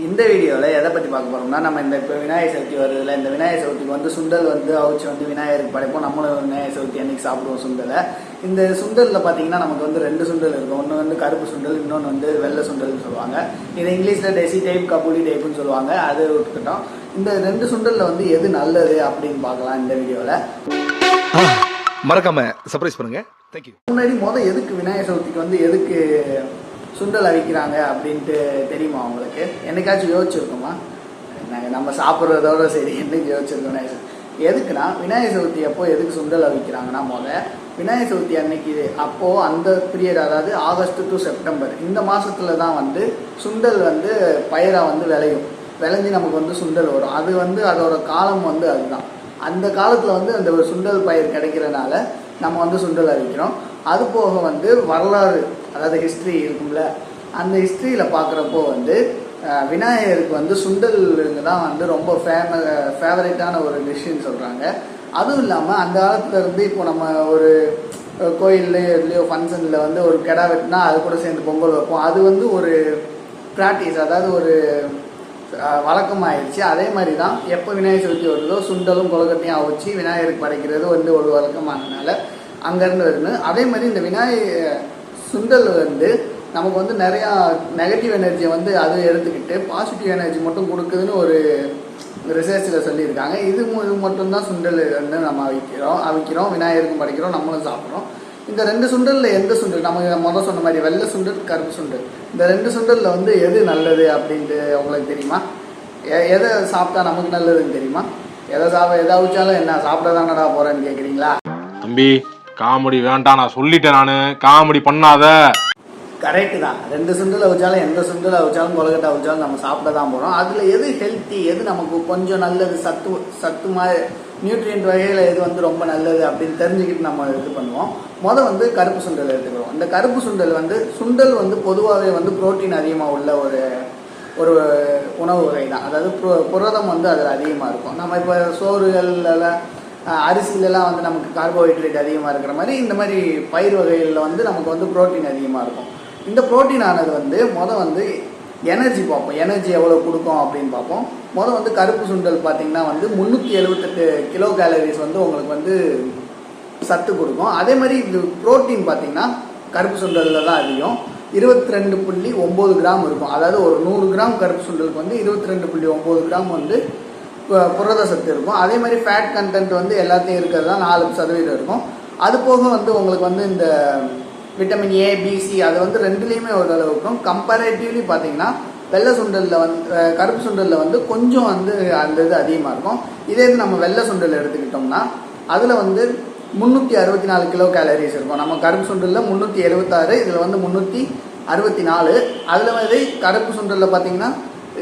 இந்த வீடியோவில் எதை பற்றி பார்க்க போகிறோம்னா, நம்ம இப்போ விநாயகர் சதுர்த்தி வருதுல, இந்த விநாயகர் சதுர்த்திக்கு வந்து சுண்டல் வந்து அவிச்சு வந்து விநாயகருக்கு படைப்போம். நம்மளும் விநாயகர் சதுர்த்தி அன்றைக்கி சாப்பிடுவோம் சுண்டலை. இந்த சுண்டலில் பார்த்தீங்கன்னா நமக்கு வந்து 2 சுண்டல் இருக்கும். ஒன்று வந்து கருப்பு சுண்டல், இன்னொன்று வந்து வெள்ளை சுண்டல்னு சொல்லுவாங்க. இதை இங்கிலீஷில் டெசி டைப், கபூலி டைப்புன்னு சொல்லுவாங்க. அது விட்டுக்கிட்டோம். இந்த 2 சுண்டலில் வந்து எது நல்லது அப்படின்னு பார்க்கலாம் இந்த வீடியோவில். மறக்காம சர்ப்ரைஸ் பண்ணுங்க. தேங்க்யூ. முன்னாடி எதுக்கு விநாயகர் சதுர்த்திக்கு வந்து எதுக்கு சுண்டல் அவிக்கிறாங்க அப்படின்ட்டு தெரியுமா உங்களுக்கு? என்னைக்காச்சும் யோசிச்சிருக்கோமா? நம்ம சாப்பிட்றதோட சரி, என்னைக்கு யோசிச்சிருக்கோம்? எதுக்குன்னா, விநாயகர் சதுர்த்தி அப்போ எதுக்கு சுண்டல் அவிக்கிறாங்கன்னா, விநாயகர் சதுர்த்தி அன்னைக்கு அப்போது அந்த பீரியட், அதாவது ஆகஸ்ட் டு செப்டம்பர் இந்த மாதத்துல தான் வந்து சுண்டல் வந்து பயிராக வந்து விளைஞ்சு நமக்கு வந்து சுண்டல் வரும். அது வந்து அதோட காலம் வந்து அதுதான். அந்த காலத்தில் வந்து அந்த ஒரு சுண்டல் பயிர் கிடைக்கிறனால நம்ம வந்து சுண்டல் அவிக்கிறோம். அது போக வந்து வரலாறு, அதாவது ஹிஸ்ட்ரி இருக்கும்ல, அந்த ஹிஸ்ட்ரியில் பார்க்குறப்போ வந்து விநாயகருக்கு வந்து சுண்டலுங்க தான் வந்து ரொம்ப ஃபேவரட்டான ஒரு டிஷ்ஷுன்னு சொல்கிறாங்க. அதுவும் இல்லாமல் அந்த காலத்துலேருந்து இப்போ நம்ம ஒரு கோயில்லையோ ஃபங்க்ஷனில் வந்து ஒரு கிடா வெட்டினா அது கூட சேர்ந்து பொங்கல் வைப்போம். அது வந்து ஒரு ப்ராக்டிஸ், அதாவது ஒரு வழக்கமாகிடுச்சு. அதே மாதிரி தான் எப்போ விநாயகர் சதுர்த்தி வருதோ சுண்டலும் கொழுக்கட்டையும் அவிச்சு விநாயகருக்கு படைக்கிறது வந்து ஒரு வழக்கமானதுனால அங்கேருந்து வருது. அதே மாதிரி இந்த விநாயகர் சுண்டல் வந்து நமக்கு வந்து நிறையா நெகட்டிவ் எனர்ஜியை வந்து அது எடுத்துக்கிட்டு பாசிட்டிவ் எனர்ஜி மட்டும் கொடுக்குதுன்னு ஒரு ரிசர்ச்சில் சொல்லியிருக்காங்க. இது மட்டும்தான் சுண்டல் வந்து நம்ம அவிக்கிறோம், விநாயகருக்கும் படைக்கிறோம், நம்மளும் சாப்பிட்றோம். இந்த 2 சுண்டலில் எந்த சுண்டல், நம்ம சொன்ன மாதிரி வெள்ளை சுண்டல், கருப்பு சுண்டல், இந்த 2 சுண்டலில் வந்து எது நல்லது அப்படின்ட்டு உங்களுக்கு தெரியுமா? எதை சாப்பிட்டா நமக்கு நல்லதுன்னு தெரியுமா? எதை அவிச்சாலும் என்ன சாப்பிட தானடா போகிறேன்னு கேட்குறீங்களா? தம்பி, காமெடி வேண்டாம், நான் சொல்லிட்டேன். நான் காமெடி பண்ணாத. கரெக்டு தான். 2 சுண்டல் அவிச்சாலும், எந்த சுண்டல் அவிச்சாலும், கொழுக்கட்டை அவிச்சாலும் நம்ம சாப்பிட தான் போகிறோம். அதில் எது ஹெல்த்தி, எது நமக்கு கொஞ்சம் நல்லது, சத்து மாதிரி நியூட்ரியன்ட் வகையில் எது வந்து ரொம்ப நல்லது அப்படின்னு தெரிஞ்சுக்கிட்டு நம்ம இது பண்ணுவோம். வந்து கருப்பு சுண்டல் எடுத்துக்கிறோம். இந்த கருப்பு சுண்டல் வந்து பொதுவாகவே வந்து புரோட்டீன் அதிகமாக உள்ள ஒரு உணவு வகை தான். அதாவது புரதம் வந்து அதில் அதிகமாக இருக்கும். நம்ம இப்போ சோறுகளெல்லாம் அரிசியிலலாம் வந்து நமக்கு கார்போஹைட்ரேட் அதிகமாக இருக்கிற மாதிரி இந்த மாதிரி பயிர் வகைகளில் வந்து நமக்கு வந்து புரோட்டீன் அதிகமாக இருக்கும். இந்த புரோட்டீன் ஆனது வந்து எனர்ஜி பார்ப்போம், எனர்ஜி எவ்வளோ கொடுக்கும் அப்படின்னு பார்ப்போம். வந்து கருப்பு சுண்டல் பார்த்திங்கன்னா வந்து 378 கிலோ கேலரிஸ் வந்து உங்களுக்கு வந்து சத்து கொடுக்கும். அதே மாதிரி இது புரோட்டீன் பார்த்திங்கன்னா கருப்பு சுண்டலில் தான் அதிகம். 22.9 கிராம் இருக்கும். அதாவது ஒரு 100 கிராம் கருப்பு சுண்டலுக்கு வந்து 22.9 கிராம் வந்து புரத சத்து இருக்கும். அதே மாதிரி ஃபேட் கண்டென்ட் வந்து எல்லாத்தையும் இருக்கிறது தான் 4% இருக்கும். அது போக வந்து உங்களுக்கு வந்து இந்த விட்டமின் ஏ, பிசி அது வந்து 2லேயுமே ஓரளவு இருக்கும். கம்பேரேட்டிவ்லி பார்த்தீங்கன்னா வெள்ளை சுண்டலில் கருப்பு சுண்டலில் வந்து கொஞ்சம் வந்து அந்த இது அதிகமாக இருக்கும். இதே இது நம்ம வெள்ளை சுண்டல் எடுத்துக்கிட்டோம்னா அதில் வந்து 364 கிலோ கேலரிஸ் இருக்கும். நம்ம கருப்பு சுண்டலில் 376, இதில் வந்து 364. அதில் வந்து கருப்பு சுண்டலில் பார்த்தீங்கன்னா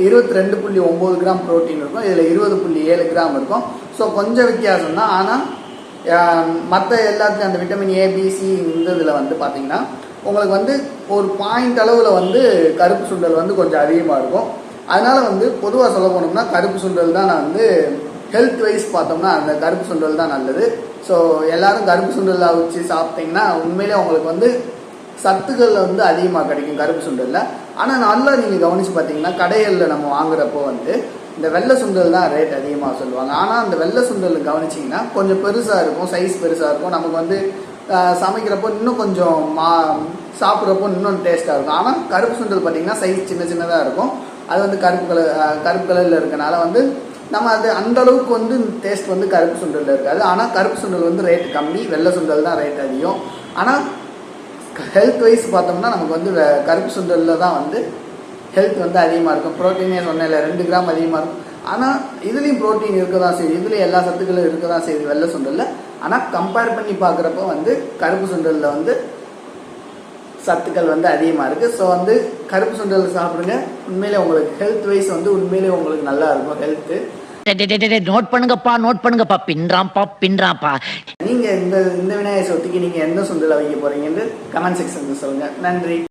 22.9 கிராம் ப்ரோட்டீன் இருக்கும். இதில் 20.7 கிராம் இருக்கும். ஸோ கொஞ்சம் வித்தியாசம் தான். ஆனால் மற்ற எல்லாத்துக்கும் அந்த விட்டமின் ஏ, பிசி இந்த இதில் வந்து பார்த்திங்கன்னா உங்களுக்கு வந்து ஒரு பாயிண்ட் அளவில் வந்து கருப்பு சுண்டல் வந்து கொஞ்சம் அதிகமாக இருக்கும். அதனால் வந்து பொதுவாக சொல்ல போனோம்னா கருப்பு சுண்டல் தான் நான் வந்து ஹெல்த் வைஸ் பார்த்தோம்னா அந்த கருப்பு சுண்டல் தான் நல்லது. ஸோ எல்லோரும் கருப்பு சுண்டல் வச்சு சாப்பிட்டிங்கன்னா உண்மையிலே உங்களுக்கு வந்து சத்துக்கள் வந்து அதிகமாக கிடைக்கும் கருப்பு சுண்டலில். ஆனால் நல்லா நீங்கள் கவனித்து பார்த்தீங்கன்னா கடைகளில் நம்ம வாங்குறப்போ வந்து இந்த வெள்ளை சுண்டல் தான் ரேட் அதிகமாக சொல்லுவாங்க. ஆனால் அந்த வெள்ளை சுண்டல் கவனிச்சிங்கன்னா கொஞ்சம் பெருசாக இருக்கும், சைஸ் பெருசாக இருக்கும். நமக்கு வந்து சமைக்கிறப்போ இன்னும் கொஞ்சம் சாப்பிட்றப்போ இன்னும் டேஸ்ட்டாக இருக்கும். ஆனால் கருப்பு சுண்டல் பார்த்திங்கன்னா சைஸ் சின்னதாக இருக்கும். அது வந்து கருப்பு கலரில் இருக்கனால வந்து நம்ம அது அந்தளவுக்கு வந்து டேஸ்ட் வந்து கருப்பு சுண்டலில் இருக்காது. ஆனால் கருப்பு சுண்டல் வந்து ரேட் கம்மி, வெள்ளை சுண்டல் தான் ரேட் அதிகம். ஆனால் ஹெல்த் வைஸ் பார்த்தோம்னா நமக்கு வந்து கருப்பு சுண்டலில் தான் வந்து ஹெல்த் வந்து அதிகமாக இருக்கும். ப்ரோட்டீனே சொன்னேன், 2 கிராம் அதிகமாக இருக்கும். ஆனால் இதுலேயும் ப்ரோட்டீன் இருக்க தான் செய்யுது, இதுலேயும் எல்லா சத்துக்களும் இருக்க தான் செய்யுது வெள்ளை சுண்டலில். ஆனால் கம்பேர் பண்ணி பார்க்குறப்போ வந்து கருப்பு சுண்டலில் வந்து சத்துக்கள் வந்து அதிகமாக இருக்குது. ஸோ வந்து கருப்பு சுண்டல் சாப்பிடுங்க. உண்மையிலே உங்களுக்கு ஹெல்த் வைஸ் வந்து உண்மையிலே உங்களுக்கு நல்லா இருக்கும் ஹெல்த்து. நோட் பண்ணுங்கப்பா, பின்றாம்பா. நீங்கள் இந்த விநாயகர் சதுர்த்திக்கு நீங்கள் எந்த சுண்டல் வைக்க போகிறீங்கன்னு கமெண்ட் செக்ஷனில் சொல்லுங்கள். நன்றி.